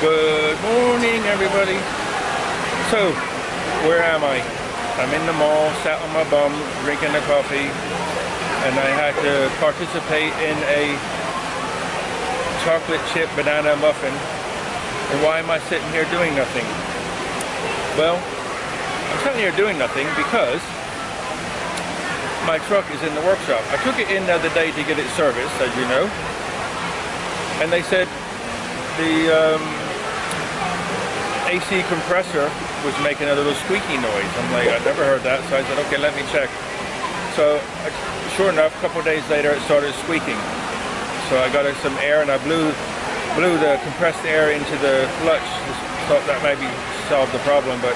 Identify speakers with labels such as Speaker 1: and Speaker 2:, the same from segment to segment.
Speaker 1: Good morning, everybody. So, where am I? I'm in the mall, sat on my bum, drinking a coffee, and I had to participate in a chocolate chip banana muffin. And why am I sitting here doing nothing? Well, I'm sitting here doing nothing because my truck is in the workshop. I took it in the other day to get it serviced, as you know, and they said the AC compressor was making a little squeaky noise. I'm like, I never heard that, so I said, okay, let me check. So, sure enough, a couple of days later, it started squeaking. So I got some air and I blew the compressed air into the clutch. Thought that maybe solved the problem, but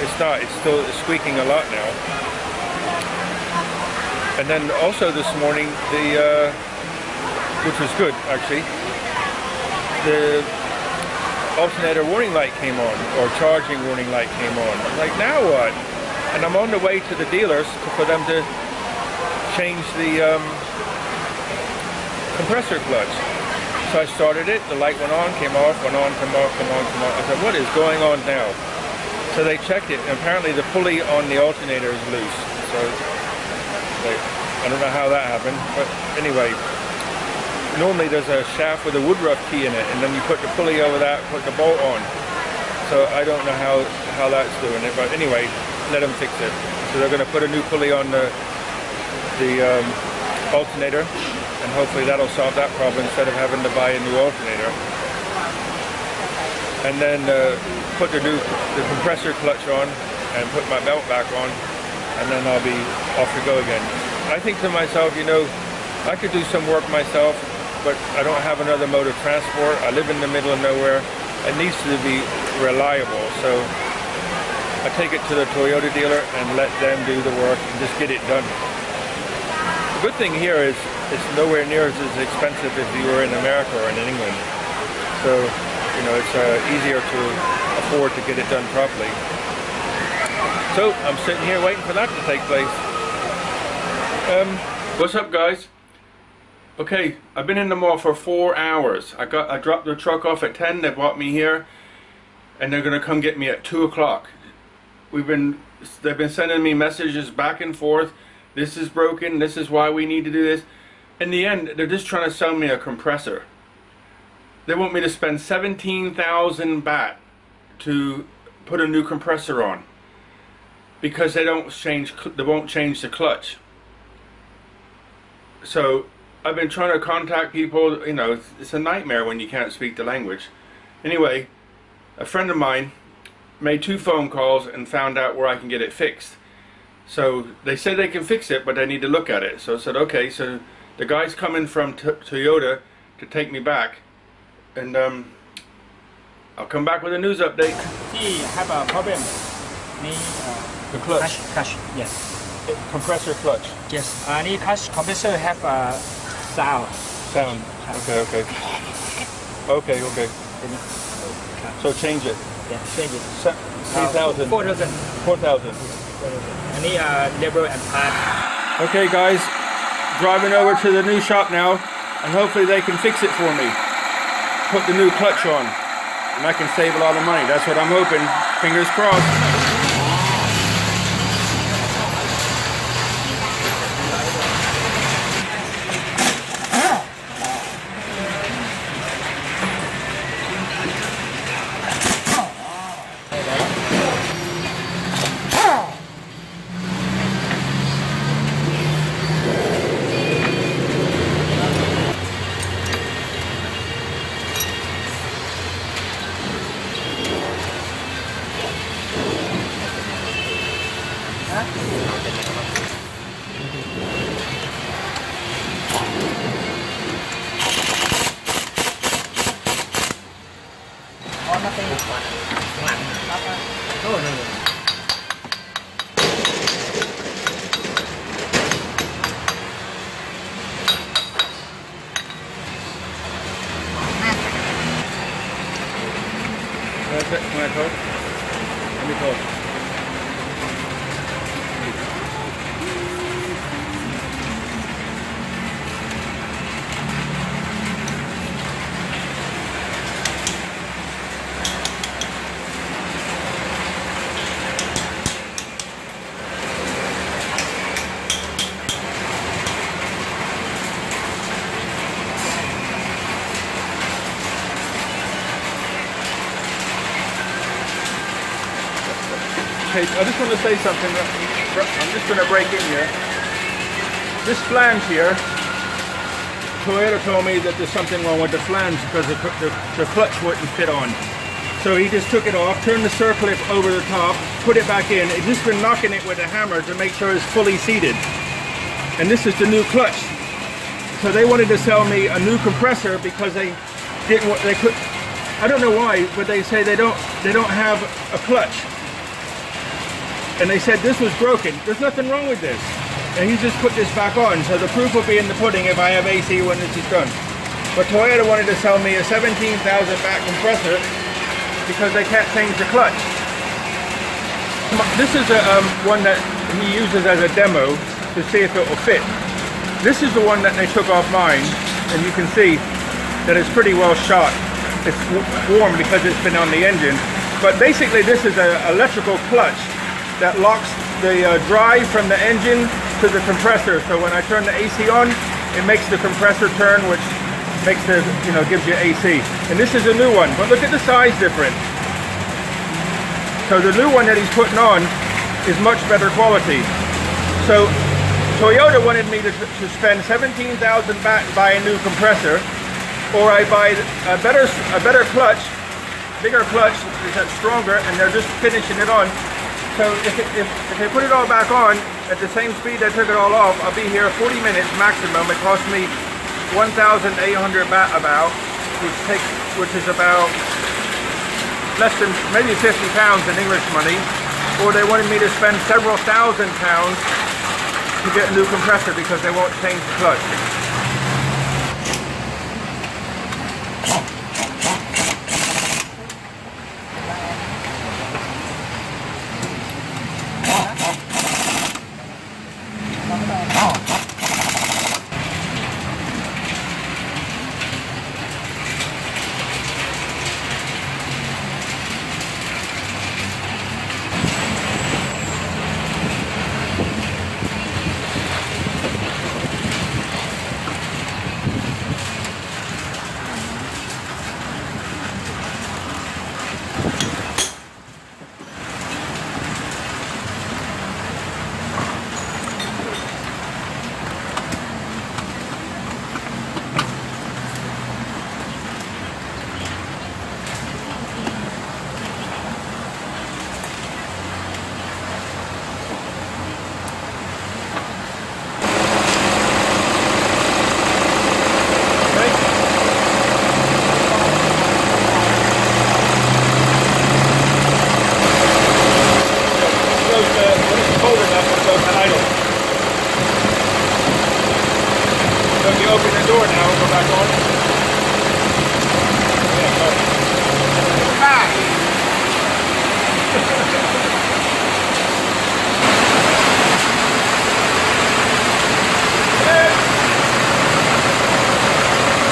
Speaker 1: it's not. It's still squeaking a lot now. And then also this morning, which was good actually, the alternator warning light came on, or charging warning light came on. I'm like, now what? And I'm on the way to the dealers for them to change the compressor clutch. So I started it, the light went on, came off, went on, come off, come on, come on. I said, what is going on now? So they checked it, and apparently the pulley on the alternator is loose. So I don't know how that happened, but anyway. Normally there's a shaft with a Woodruff key in it, and then you put the pulley over that, put the bolt on. So I don't know how that's doing it, but anyway, let them fix it. So they're going to put a new pulley on the alternator, and hopefully that'll solve that problem instead of having to buy a new alternator. And then put the compressor clutch on, and put my belt back on, and then I'll be off to go again. I think to myself, you know, I could do some work myself, but I don't have another mode of transport. I live in the middle of nowhere. It needs to be reliable, so I take it to the Toyota dealer and let them do the work and just get it done. The good thing here is it's nowhere near as expensive as you were in America or in England. So, you know, it's easier to afford to get it done properly. So, I'm sitting here waiting for that to take place. What's up, guys? Okay, I've been in the mall for 4 hours. I dropped the truck off at 10. They brought me here, and they're gonna come get me at 2 o'clock. They've been sending me messages back and forth. This is broken. This is why we need to do this. In the end, they're just trying to sell me a compressor. They want me to spend 17,000 baht to put a new compressor on because they won't change the clutch. So I've been trying to contact people, you know, it's a nightmare when you can't speak the language. Anyway, a friend of mine made 2 phone calls and found out where I can get it fixed. So they said they can fix it, but they need to look at it. So I said, okay, so the guy's coming from Toyota to take me back, and I'll come back with a news update.
Speaker 2: He have a problem.
Speaker 1: The clutch.
Speaker 2: Clutch, yes.
Speaker 1: Compressor clutch.
Speaker 2: Yes. Any clutch compressor have a sound.
Speaker 1: Sound. Okay, okay. Okay, okay. So change it.
Speaker 2: Yeah, change it.
Speaker 1: 3,000.
Speaker 2: 4,000.
Speaker 1: 4,000.
Speaker 2: Any labor and part.
Speaker 1: Okay, guys. Driving over to the new shop now, and hopefully they can fix it for me. Put the new clutch on, and I can save a lot of money. That's what I'm hoping. Fingers crossed. Can I talk? Let me talk. Okay, I just want to say something. I'm just going to break in here. This flange here, Toyota told me that there's something wrong with the flange because the clutch wouldn't fit on. So he just took it off, turned the circlip over the top, put it back in. He's just been knocking it with a hammer to make sure it's fully seated. And this is the new clutch. So they wanted to sell me a new compressor because they could, I don't know why, but they say they don't have a clutch. And they said this was broken. There's nothing wrong with this. And he just put this back on. So the proof will be in the pudding if I have AC when this is done. But Toyota wanted to sell me a 17,000 baht compressor because they can't change the clutch. This is one that he uses as a demo to see if it will fit. This is the one that they took off mine, and you can see that it's pretty well shot. It's warm because it's been on the engine. But basically this is an electrical clutch that locks the drive from the engine to the compressor. So when I turn the AC on, it makes the compressor turn, which makes the, gives you AC. And this is a new one, but look at the size difference. So the new one that he's putting on is much better quality. So Toyota wanted me to spend 17,000 baht to buy a new compressor, or I buy a better clutch, bigger clutch that's stronger, and they're just finishing it on. So if they put it all back on at the same speed they took it all off, I'll be here 40 minutes maximum. It cost me 1,800 baht about, which is about less than maybe 50 pounds in English money. Or they wanted me to spend several thousand pounds to get a new compressor because they won't change the clutch.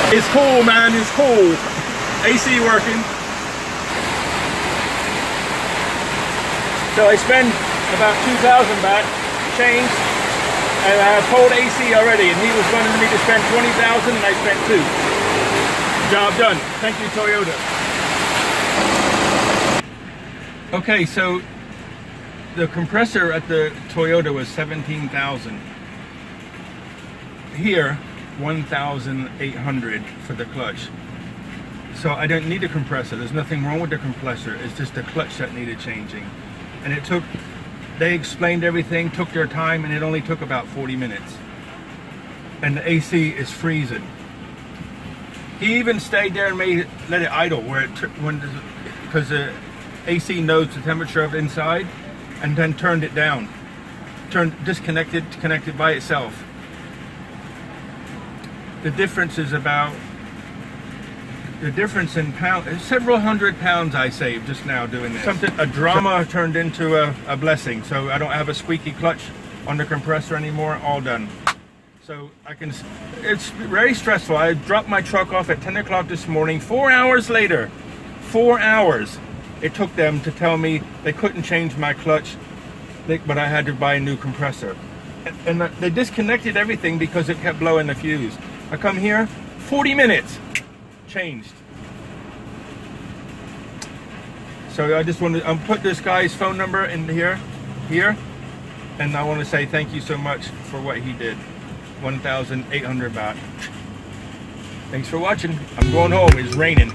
Speaker 3: It's cool, man, it's cool. AC working.
Speaker 1: So I spend about 2,000 baht change, and I have pulled AC already, and he was wanting me to spend 20,000 and I spent 2.
Speaker 3: Job done. Thank you, Toyota.
Speaker 1: Okay, so the compressor at the Toyota was 17,000. Here, 1,800 for the clutch. So I don't need a compressor. There's nothing wrong with the compressor. It's just the clutch that needed changing. And it took, they explained everything, took their time, and it only took about 40 minutes. And the AC is freezing. He even stayed there and let it idle because the AC knows the temperature of inside, and then turned it down. Disconnected, connected by itself. The difference is about, the difference in pounds, several hundred pounds I saved just now doing this. A drama turned into a blessing. So I don't have a squeaky clutch on the compressor anymore, all done. So it's very stressful. I dropped my truck off at 10 o'clock this morning. 4 hours later, 4 hours it took them to tell me they couldn't change my clutch, but I had to buy a new compressor. And they disconnected everything because it kept blowing the fuse. I come here, 40 minutes, changed. So I just want to put this guy's phone number in here, and I want to say thank you so much for what he did. 1,800 baht. Thanks for watching. I'm going home. It's raining.